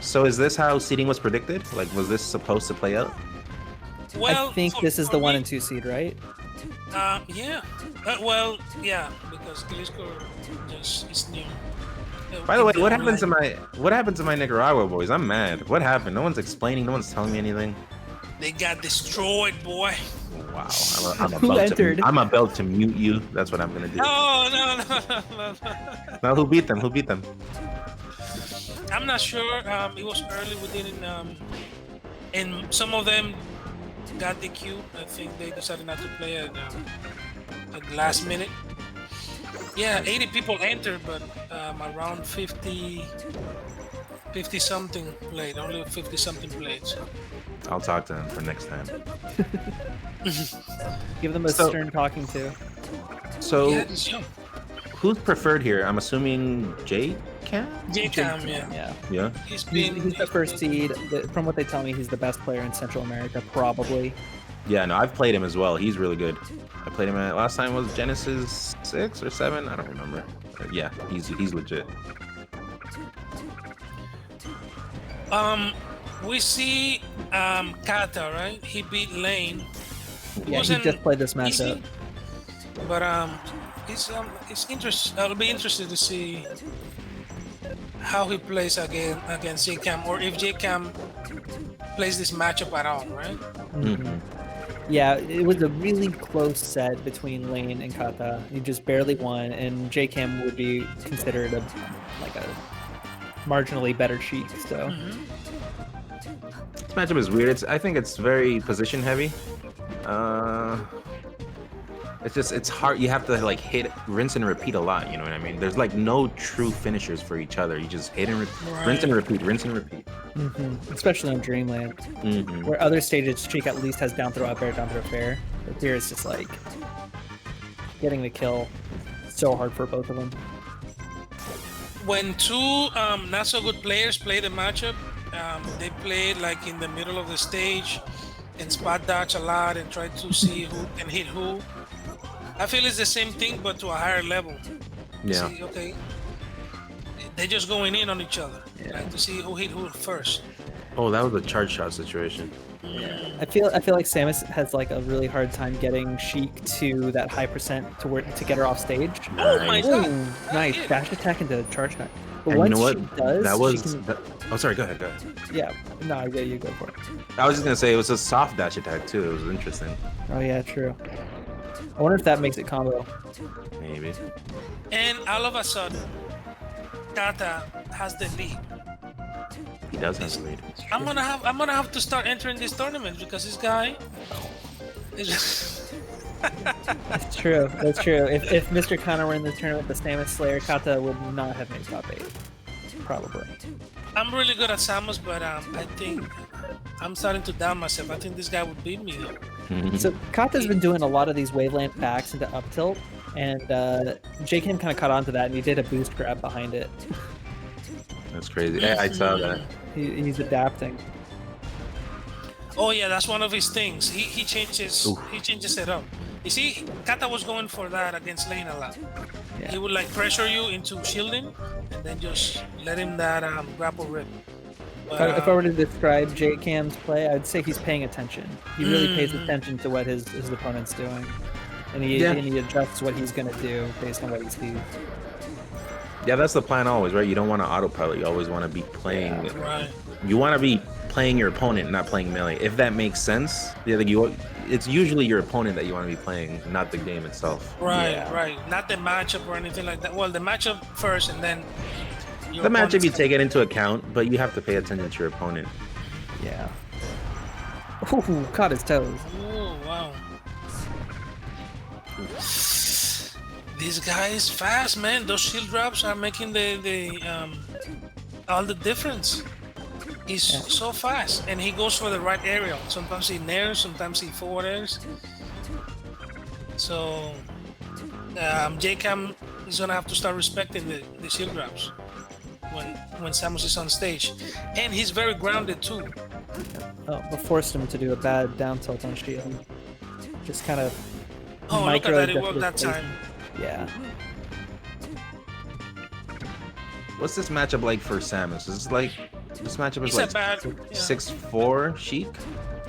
So is this how seeding was predicted? Like, was this supposed to play out? Well, I think this is the 1 and 2 seed, right? Yeah. Well, yeah, because Jalisco just is new. By the way, what happened to my Nicaragua boys? I'm mad. What happened? No one's explaining. No one's telling me anything. They got destroyed, boy. Wow. I'm about to mute you. That's what I'm gonna do. No. Now who beat them? Who beat them? I'm not sure. It was early. We didn't. And some of them got the queue. I think they decided not to play at the last minute. Yeah, 80 people entered, but around 50 something played. Only 50 something played. So. I'll talk to them for next time. Give them a stern talking to. So, yeah, who's preferred here? I'm assuming JCAM? JCAM, yeah. Yeah. He's the first seed. From what they tell me, he's the best player in Central America, probably. Yeah, no, I've played him as well. He's really good. I played him at last time was Genesis 6 or 7. I don't remember. But yeah, he's legit. We see Kata, right? He beat Lane. Yeah, he just played this matchup. Easy, but it's interesting. I'll be interested to see how he plays against JCAM, or if JCAM plays this matchup at all, right? Mm-hmm. Yeah, it was a really close set between Lane and Kata. He just barely won, and JCAM would be considered a marginally better Sheik. So this matchup is weird. I think it's very position heavy. It's hard. You have to like hit, rinse and repeat a lot. You know what I mean? There's like no true finishers for each other. You just hit and rinse and repeat, rinse and repeat. Mm-hmm. Especially on Dreamland, where other stages Sheik at least has down throw up air, down throw fair. But here it's just like getting the kill. So hard for both of them. When two not so good players play the matchup, they play like in the middle of the stage and spot dodge a lot and try to see who can hit who. I feel it's the same thing, but to a higher level. Yeah. See, okay. They're just going in on each other, like to see who hit who first. Oh, that was a charge shot situation. Yeah. I feel like Samus has like a really hard time getting Sheik to that high percent to get her off stage. Oh my god! Nice dash attack into charge attack. But and once you know what? she does, that was. Oh, sorry. Go ahead. Yeah. No, yeah, you go for it. I was just gonna say it was a soft dash attack too. It was interesting. Oh yeah, true. I wonder if that makes it combo. Maybe. And all of a sudden, Kata has the lead. He does have the lead. I'm gonna have to start entering this tournament because this guy is. That's true. That's true. If Mr. Kata were in the tournament, the Samus Slayer, Kata would not have made top 8. Probably. I'm really good at Samus, but I think I'm starting to doubt myself. I think this guy would beat me though. So Kata's been doing a lot of these waveland backs into up tilt, and JCAM kind of caught on to that, and he did a boost grab behind it. That's crazy. Yeah, I saw that. He's adapting. Oh yeah, that's one of his things. He changes it up. You see, Kata was going for that against Lane a lot. Yeah. He would like pressure you into shielding, and then just let him that grapple rip. But, if I were to describe JCAM's play, I'd say he's paying attention. He really pays attention to what his opponent's doing, and he adjusts what he's gonna do based on what he sees. Yeah, that's the plan always, right? You don't want to autopilot. You always want to be playing. Yeah, right. You want to be playing your opponent, not playing melee. If that makes sense, yeah, like it's usually your opponent that you want to be playing, not the game itself. Right, right. Not the matchup or anything like that. Well, the matchup first, and then the matchup you take it into account, but you have to pay attention to your opponent. Yeah. Ooh, caught his toes. Oh wow. This guy is fast, man. Those shield drops are making the all the difference. He's so fast, and he goes for the right aerial. Sometimes he nairs, sometimes he forward airs. So JCAM is gonna have to start respecting the shield drops when Samus is on stage, and he's very grounded too. Oh, but forced him to do a bad down tilt on shield. Just kind of. Oh, look at that! It worked that time. Yeah. What's this matchup like for Samus? Is this like This matchup is He's a like bad. 6-4 Sheik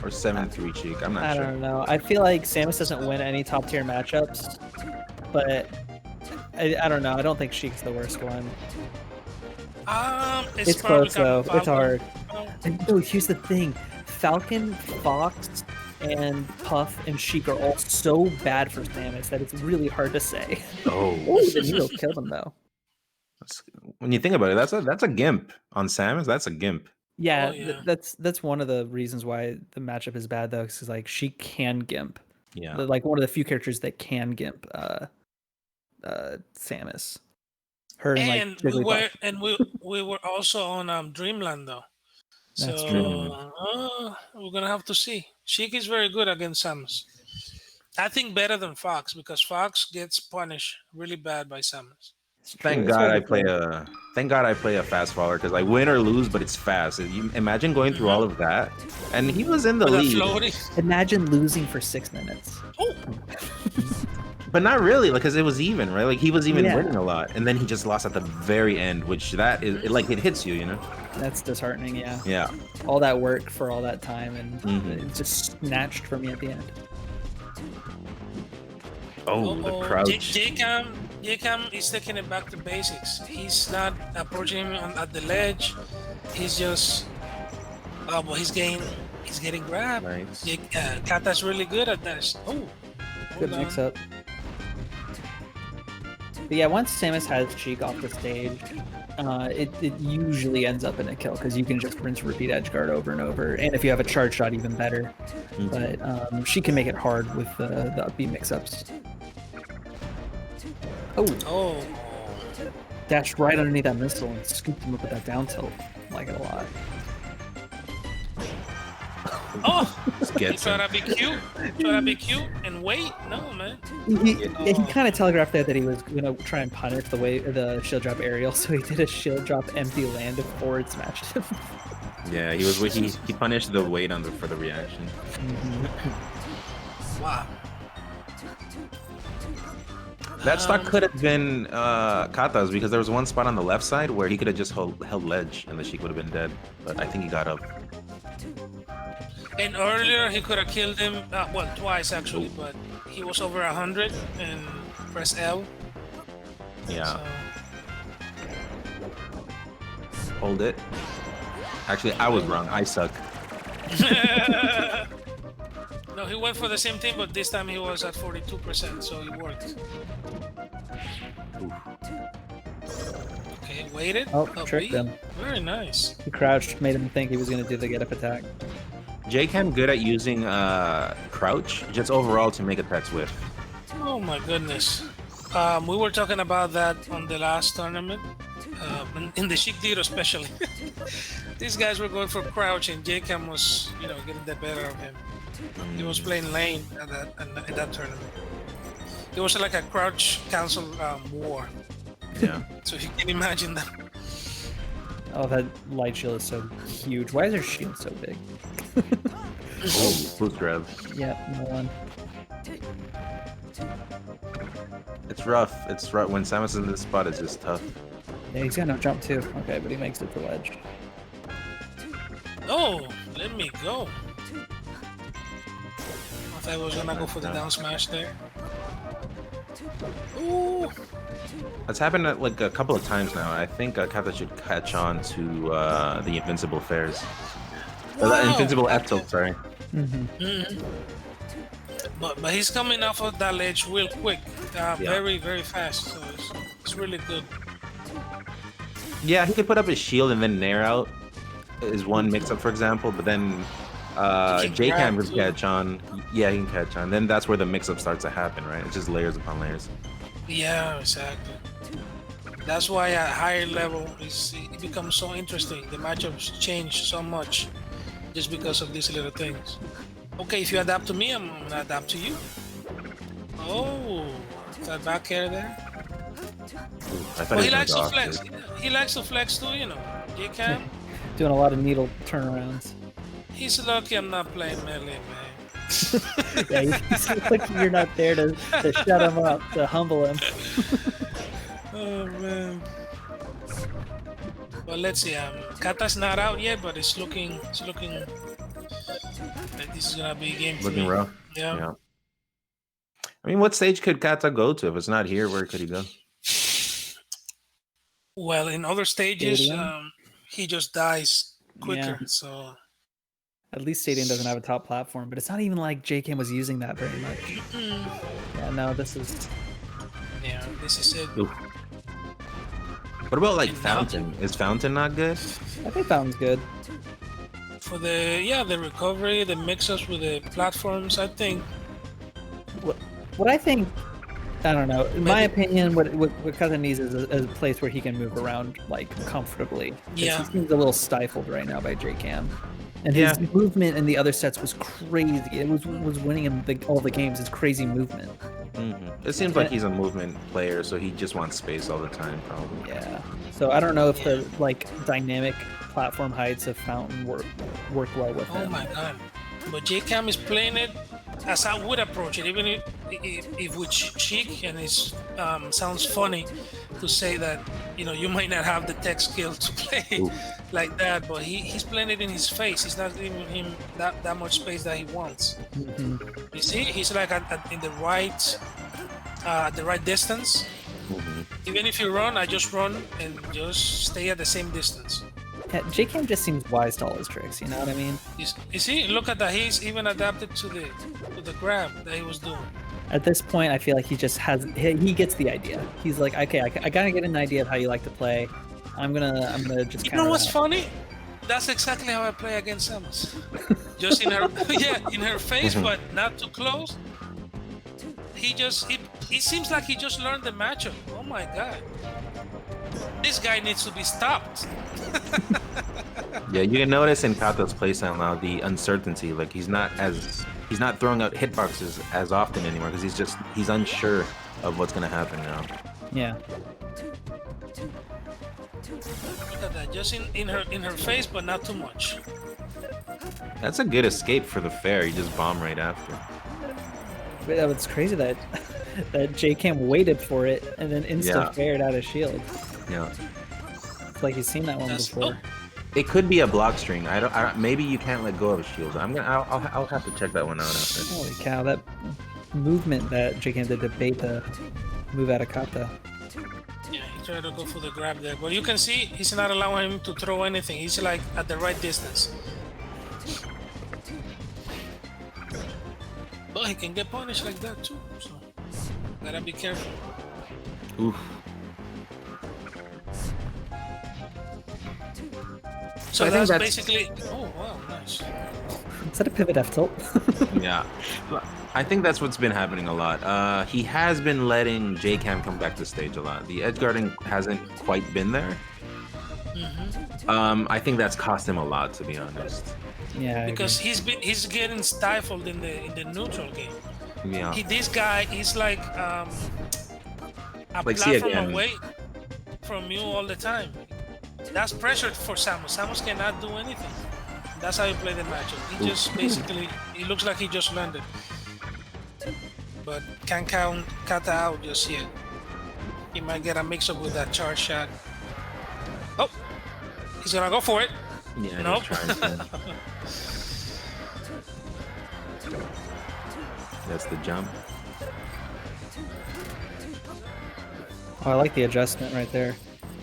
or 7-3 Sheik. I'm not I sure. don't know. I feel like Samus doesn't win any top tier matchups, but I don't know. I don't think Sheik's the worst one. It's close though. Falcon. It's hard. Oh. And no, here's the thing: Falcon, Fox, and Puff and Sheik are all so bad for Samus that it's really hard to say. Oh, The needle killed him though. when you think about it, that's a gimp on Samus. That's a gimp. Yeah, Oh, yeah. that's one of the reasons why the matchup is bad though, because like she can gimp. Yeah. Like one of the few characters that can gimp Samus. Her And like we Jigglypuff. were also on Dreamland though. That's So true. we're gonna have to see. Sheik is very good against Samus. I think better than Fox because Fox gets punished really bad by Samus. Thank God I play a fast follower because like win or lose, but it's fast. You imagine going through all of that, and he was in the With a lead, floaty. Imagine losing for 6 minutes. Oh, but not really, because it was even, right? Like he was even Yeah. winning a lot, and then he just lost at the very end, which that is like it hits you, you know? That's disheartening, yeah. Yeah. All that work for all that time and Mhm. it's just snatched from me at the end. Oh, the crouch. JCAM is taking it back to basics. He's not approaching him at the ledge. He's just, but he's getting grabbed. Nice. Kata's really good at that. Oh, Good hold mix on. up. But yeah, once Samus has Sheik off the stage, it usually ends up in a kill because you can just rinse repeat edge guard over and over, and if you have a charge shot, even better. But she can make it hard with the upbeat mix-ups. Oh, Dashed right underneath that missile and scooped him up with that down tilt. I like it a lot. oh! He Gets try him. to be cute. Try to be cute and wait. No, man. He kind of telegraphed there that he was gonna try and punish the shield drop aerial, so he did a shield drop empty land and forward smashed him. Yeah, he punished the weight for the reaction. Wow. That stock could have been Kata's because there was one spot on the left side where he could have just held ledge and the Sheik would have been dead. But I think he got up. And earlier he could have killed him. Well, twice actually, but he was over 100 and press L. Yeah. Hold it. Actually, I was wrong. I suck. No, he went for the same thing, but this time he was at 42%, so it worked. Okay, waited. Oh, tricked B. him. Very nice. He crouched, made him think he was gonna do the get up attack. JCAM good at using crouch, just overall to make attacks whiff. Oh my goodness. We were talking about that on the last tournament, in the Sheik Dito especially. These guys were going for crouch, and JCAM was, getting the better of him. He was playing lane at that tournament. It was like a crouch cancel war. Yeah. So you can imagine that. Oh, that light shield is so huge. Why is her shield so big? Oh, boost rev. Yeah, no one. It's rough. It's rough. When Samus is in this spot, it's just tough. Yeah, he's got no jump too. Okay, but he makes it to ledge. Oh, let me go. I thought I was gonna go for the down smash there. Ooh. It's happened like a couple of times now. I think Kata should catch on to the invincible fairs. Or the invincible F tilt, sorry. But he's coming off of that ledge real quick, very, very fast. So it's really good. Yeah, he could put up his shield and then nair out is one mix-up, for example, but then JCAM can catch on. Yeah, he can catch on. Then that's where the mix-up starts to happen, right? It's just layers upon layers. Yeah, exactly. That's why at higher level it becomes so interesting. The matchups change so much just because of these little things. Okay, if you adapt to me, I'm gonna adapt to you. Oh, that back air there. I thought Well, he was likes to gonna go flex. off, He likes to flex too, JCAM. Doing a lot of needle turnarounds. He's lucky I'm not playing melee, man. Yeah, he's lucky you're not there to shut him up, to humble him. Oh man. But let's see. Kata's not out yet, but it's looking like this is gonna be game 3. Looking rough. Yeah. I mean, what stage could Kata go to? If it's not here, where could he go? Well, in other stages, Stadium? he just dies quicker. Yeah. So At least Stadium doesn't have a top platform, but it's not even like JCAM was using that very much. Yeah, no, this is. yeah, this is it. Oof. What about like And Fountain? Is Fountain not good? I think Fountain's good. For the recovery, the mix-ups with the platforms, I think. What I think, I don't know. In my opinion, what Kata needs is a place where he can move around like comfortably. 'Cause Yeah. he seems a little stifled right now by JCAM. And his movement in the other sets was crazy. It was winning him all the games. It's crazy movement. It seems like he's a movement player, so he just wants space all the time, probably. Yeah. So I don't know if the like dynamic platform heights of Fountain work well with him. Oh my god! But JCAM is playing it as I would approach it, even if with Sheik, and it sounds funny to say that you might not have the tech skill to play like that, but he's playing it in his face. He's not giving him that much space that he wants. You see, he's like in the right distance. Even if you run, I just run and just stay at the same distance. Yeah, JCAM just seems wise to all his tricks. You know what I mean? You see, look at that. He's even adapted to the grab that he was doing. At this point, I feel like he just has. He gets the idea. He's like, okay, I gotta get an idea of how you like to play. I'm gonna just. You know what's funny? That's exactly how I play against Samus. Just in her, in her face, but not too close. It seems like he just learned the matchup. Oh my god. This guy needs to be stopped. Yeah, you can notice in Kata's playstyle now the uncertainty. Like he's not throwing out hitboxes as often anymore because he's unsure of what's gonna happen now. Yeah. Look at that, just in her face, but not too much. That's a good escape for the fair. You just bomb right after. But it's crazy that JCAM waited for it and then fared out of shield. Yeah. It's like he's seen that one before. It could be a block string. I don't. Maybe you can't let go of a shield. I'll have to check that one out after. Holy cow! That movement that JCAM did to bait the move out of Kata. Yeah, he tried to go for the grab there, but you can see he's not allowing him to throw anything. He's like at the right distance. But he can get punished like that too, so gotta be careful. Oof. So that's basically. Oh wow, nice. Is that a pivot F tilt? Yeah, I think that's what's been happening a lot. He has been letting JCAM come back to stage a lot. The edge guarding hasn't quite been there. I think that's cost him a lot, to be honest. Yeah. Because he's getting stifled in the neutral game. Yeah. This guy is like a like platform away from you all the time. That's pressure for Samus. Samus cannot do anything. That's how you play the matchup. He just basically, it looks like he just landed. But can't count Kata out just yet. He might get a mix-up with that charge shot. Oh! He's gonna go for it. Yeah, nope. That's the jump. Oh, I like the adjustment right there.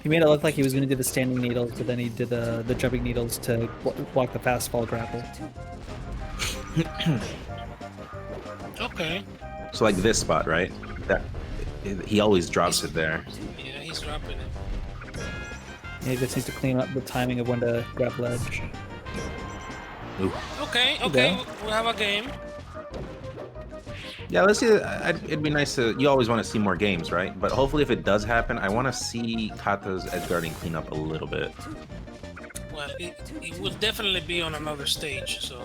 He made it look like he was going to do the standing needles, but then he did the jumping needles to block the fast fall grapple. Okay. So like this spot, right? That he always drops it there. Yeah, he's dropping it. Yeah, he just needs to clean up the timing of when to grab ledge. Ooh. Okay, we have a game. Yeah, let's see. It'd be nice to. You always want to see more games, right? But hopefully, if it does happen, I want to see Kata's edge guarding clean up a little bit. Well, it will definitely be on another stage. So.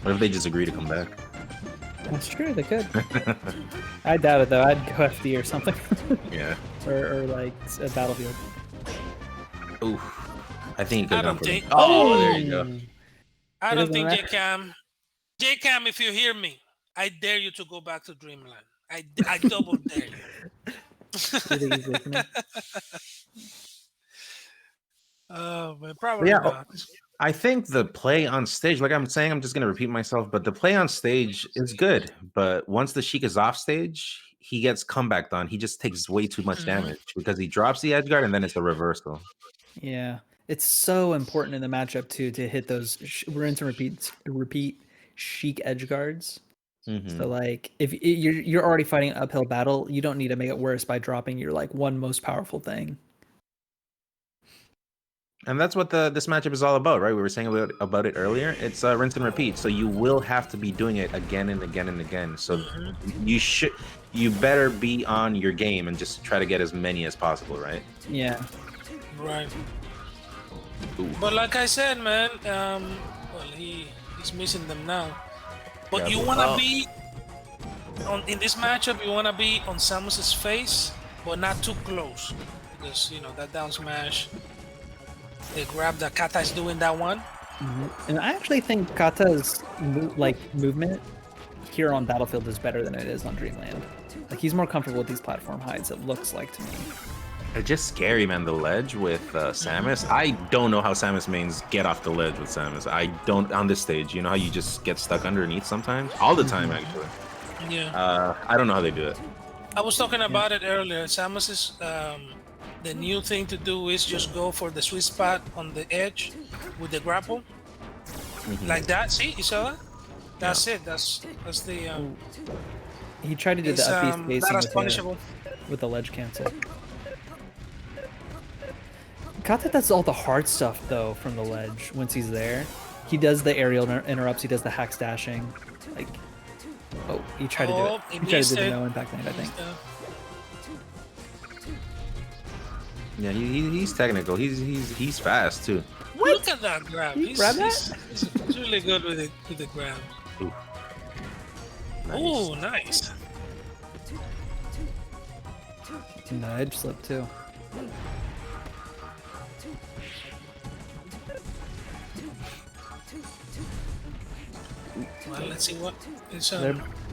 What if they just agree to come back? That's true. They could. I doubt it though. I'd go FD or something. Yeah. or like a battlefield. Ooh. I think he could. I don't think. Oh, there you go. I don't think JCAM. JCAM, if you hear me, I dare you to go back to Dreamland. I double dare you. But probably Yeah, not. I think the play on stage, like I'm saying, I'm just gonna repeat myself, but the play on stage is good. But once the Sheik is off stage, he gets comebacked on. He just takes way too much damage because he drops the edge guard and then it's a reversal. Yeah, it's so important in the matchup too to hit those rinse and repeat Sheik edge guards. So like if you're already fighting an uphill battle, you don't need to make it worse by dropping your like one most powerful thing. And that's what this matchup is all about, right? We were saying about it earlier. It's rinse and repeat. So you will have to be doing it again and again and again. So you better be on your game and just try to get as many as possible, right? Yeah. Right. Ooh. But like I said, man, well, he's missing them now. But Yeah, you but- wanna be in this matchup. You wanna be on Samus's face, but not too close, because you know that down smash. They grab the Kata is doing that one. And I actually think Kata's movement here on Battlefield is better than it is on Dreamland. Like he's more comfortable with these platform heights. It looks like to me. It's just scary, man. The ledge with Samus. I don't know how Samus mains get off the ledge with Samus. I don't on this stage. You know how you just get stuck underneath sometimes? All the time, actually. Yeah. I don't know how they do it. I was talking about it earlier. Samus is the new thing to do is just go for the sweet spot on the edge with the grapple, like that. See, you saw that? That's it. That's the. He tried to do the It's up B not as spacing punishable. with the ledge cancel. Kata does all the hard stuff though from the ledge once he's there. He does the aerial interrupts. He does the hack stashing. Like, oh, he tried to do it. He tried to do the no impact land, I think. Yeah, he's technical. He's fast too. Look at that grab. You grab that? He's really good with the grab. Ooh. Nice. Oh, nice. No, edge slip too. Well, let's see what it's.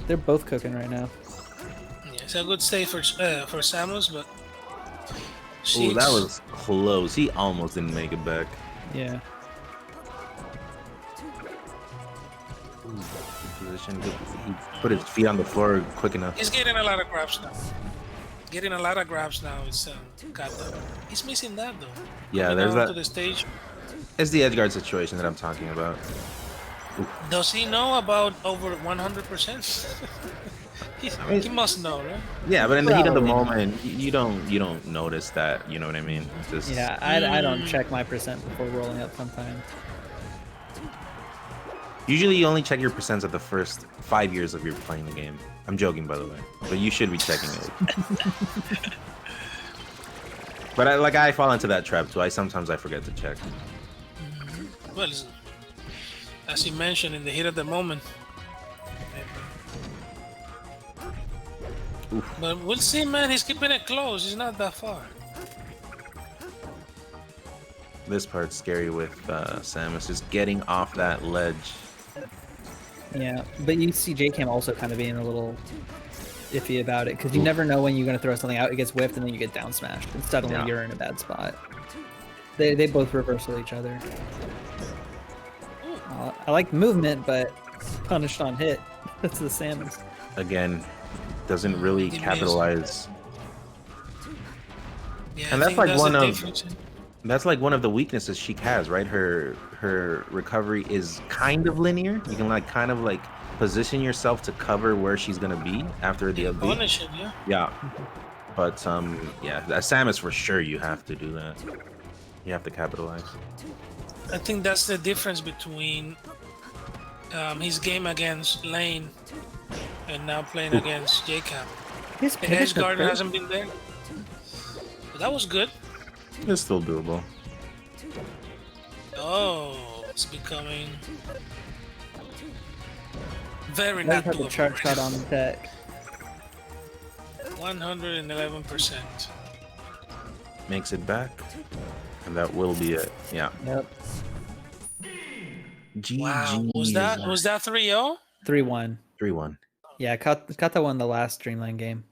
They're both cooking right now. Yeah, it's a good stay for Samus, but. Oh, that was close. He almost didn't make it back. Yeah. Ooh, good position. He put his feet on the floor quick enough. He's getting a lot of grabs now. It's Kata. He's missing that though. Yeah, Coming there's down that. to the stage. It's the edge guard situation that I'm talking about. Does he know about over 100%? He must know, right? Yeah, but in the heat of the Probably. moment, you don't notice that. You know what I mean? It's just, Yeah, I don't check my percent before rolling up sometimes. Usually, you only check your percents at the first 5 years of your playing the game. I'm joking, by the way, but you should be checking it. But I fall into that trap too. Sometimes I forget to check. Well, as you mentioned, in the heat of the moment. Oof. But we'll see, man. He's keeping it close. He's not that far. This part's scary with Samus just getting off that ledge. Yeah, but you see JCAM also kind of being a little iffy about it because you never know when you're going to throw something out. It gets whiffed and then you get down smashed, and suddenly Yeah. you're in a bad spot. They both reversal each other. I like movement, but punished on hit. That's the Samus. Again, doesn't really capitalize. Yeah, And I that's think like one the of difference. that's like one of the weaknesses she has, right? Her recovery is kind of linear. You can kind of position yourself to cover where she's gonna be after the upbeat. Punish it, yeah. Yeah, but yeah, as Samus for sure you have to do that. You have to capitalize. I think that's the difference between his game against Lane and now playing against JCAM. His The pivot edge to guard third- hasn't been there. But that was good. It's still doable. Oh, it's becoming very I not had the doable. charge shot on the deck. 111%. Makes it back, and that will be it. Yeah. Yep. GG. Wow, was that 3-0? 3-1. 3-1. Yeah, Kata won the last Dreamland game.